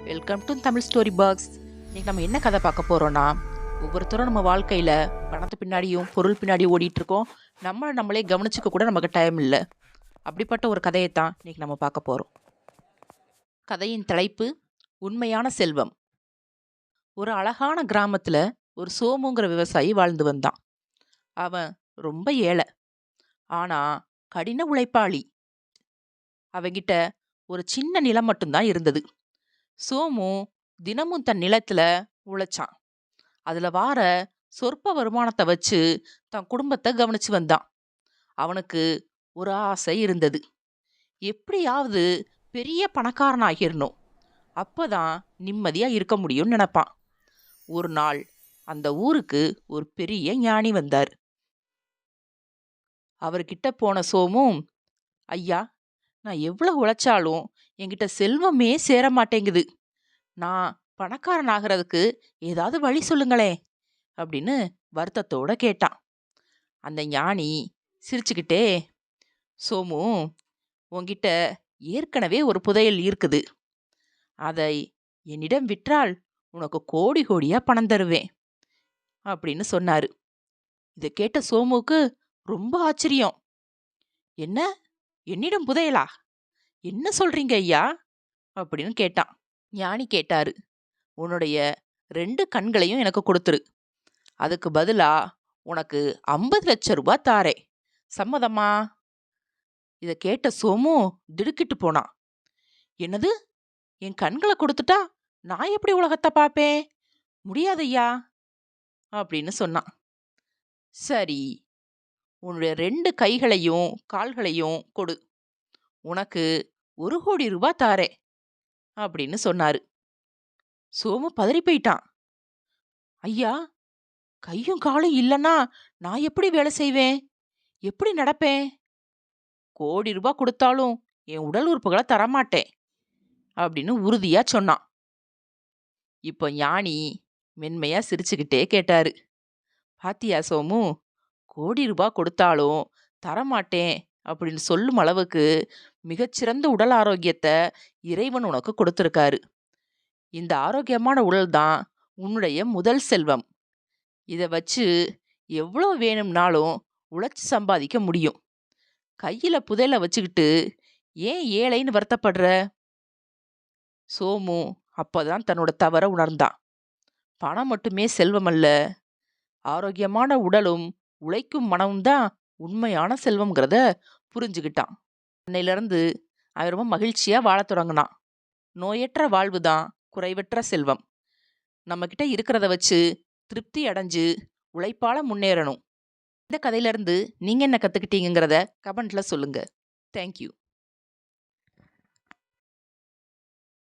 Welcome to Tamil story box. இன்னைக்கு நம்ம என்ன கதை பார்க்க போறோம்னா, ஒவ்வொருத்தரும் நம்ம வாழ்க்கையில பணத்து பின்னாடியும் பொருள் பின்னாடியும் ஓடிட்டு இருக்கோம். நம்மளே கவனிச்சுக்க கூட நமக்கு டைம் இல்லை. அப்படிப்பட்ட ஒரு கதையை தான் இன்னைக்கு நம்ம பார்க்க போறோம். கதையின் தலைப்பு உண்மையான செல்வம். ஒரு அழகான கிராமத்துல ஒரு சோமுங்கிற விவசாயி வாழ்ந்து வந்தான். அவன் ரொம்ப ஏழை, ஆனா கடின உழைப்பாளி. அவங்கிட்ட ஒரு சின்ன நிலம் மட்டும்தான் இருந்தது. சோமு தினமும் தன் நிலத்துல உழைச்சான். அதுல வார சொற்ப வருமானத்தை வச்சு தன் குடும்பத்தை கவனிச்சு வந்தான். அவனுக்கு ஒரு ஆசை இருந்தது. எப்படியாவது பெரிய பணக்காரன் ஆகிரணும், அப்பதான் நிம்மதியா இருக்க முடியும்னு நினைப்பான். ஒரு நாள் அந்த ஊருக்கு ஒரு பெரிய ஞானி வந்தார். அவர்கிட்ட போன சோமும், ஐயா, நான் எவ்வளவு உழைச்சாலும் என்கிட்ட செல்வமே சேர மாட்டேங்குது. நான் பணக்காரன் ஆகிறதுக்கு ஏதாவது வழி சொல்லுங்களேன் அப்படின்னு வருத்தத்தோட கேட்டான். அந்த ஞானி சிரிச்சுக்கிட்டே, சோமு, உன்கிட்ட ஏற்கனவே ஒரு புதையல் இருக்குது. அதை என்னிடம் விற்றால் உனக்கு கோடி கோடியா பணம் தருவேன் அப்படின்னு சொன்னாரு. இதை கேட்ட சோமுக்கு ரொம்ப ஆச்சரியம். என்ன, என்னிடம் புதையலா? என்ன சொல்றீங்க ஐயா அப்படின்னு கேட்டான். ஞானி கேட்டாரு, உன்னுடைய 2 கண்களையும் எனக்கு கொடுத்துரு. அதுக்கு பதிலா உனக்கு 50 லட்சம் ரூபாய் தாரேன். சம்மதமா? இத கேட்ட சோமு திடுக்கிட்டு போனான். என்னது, என் கண்களை கொடுத்துட்டா நான் எப்படி உலகத்தை பார்ப்பேன்? முடியாதையா அப்படின்னு சொன்னான். சரி, உன்னுடைய 2 கைகளையும் கால்களையும் கொடு. உனக்கு 1 கோடி ரூபாய் தாரேன் அப்படின்னு சொன்னாரு. சோமு பதறி போயிட்டான். ஐயா, கையும் காலும் இல்லைன்னா நான் எப்படி வேலை செய்வேன்? எப்படி நடப்பேன்? கோடி ரூபாய் கொடுத்தாலும் என் உடல் உறுப்புகளை தரமாட்டேன் அப்படின்னு உறுதியா சொன்னான். இப்போ ஞானி மென்மையா சிரிச்சுக்கிட்டே கேட்டாரு, பாத்தியா சோமு, கோடி ரூபாய் கொடுத்தாலும் தரமாட்டேன் அப்படின்னு சொல்லும் அளவுக்கு மிகச்சிறந்த உடல் ஆரோக்கியத்தை இறைவன் உனக்கு கொடுத்திருக்காரு. இந்த ஆரோக்கியமான உடல் தான் உன்னுடைய முதல் செல்வம். இதை வச்சு எவ்வளோ வேணும்னாலும் உழைச்சு சம்பாதிக்க முடியும். கையில புதையல வச்சுக்கிட்டு ஏன் ஏழைன்னு வருத்தப்படுற? சோமு அப்பதான் தன்னோட தவற உணர்ந்தான். பணம் மட்டுமே செல்வம் அல்ல, ஆரோக்கியமான உடலும் உழைக்கும் மனமும் தான் உண்மையான செல்வம்ங்கிறத புரிஞ்சுக்கிட்டான். அன்னையிலிருந்து அவன் ரொம்ப மகிழ்ச்சியா வாழத் தொடங்கினான். நோயற்ற வாழ்வு தான் குறைவற்ற செல்வம். நம்ம கிட்ட இருக்கிறத வச்சு திருப்தி அடைஞ்சு உழைப்பால முன்னேறணும். இந்த கதையில இருந்து நீங்க என்ன கத்துக்கிட்டீங்கிறத கமெண்ட்ல சொல்லுங்க. தேங்க்யூ.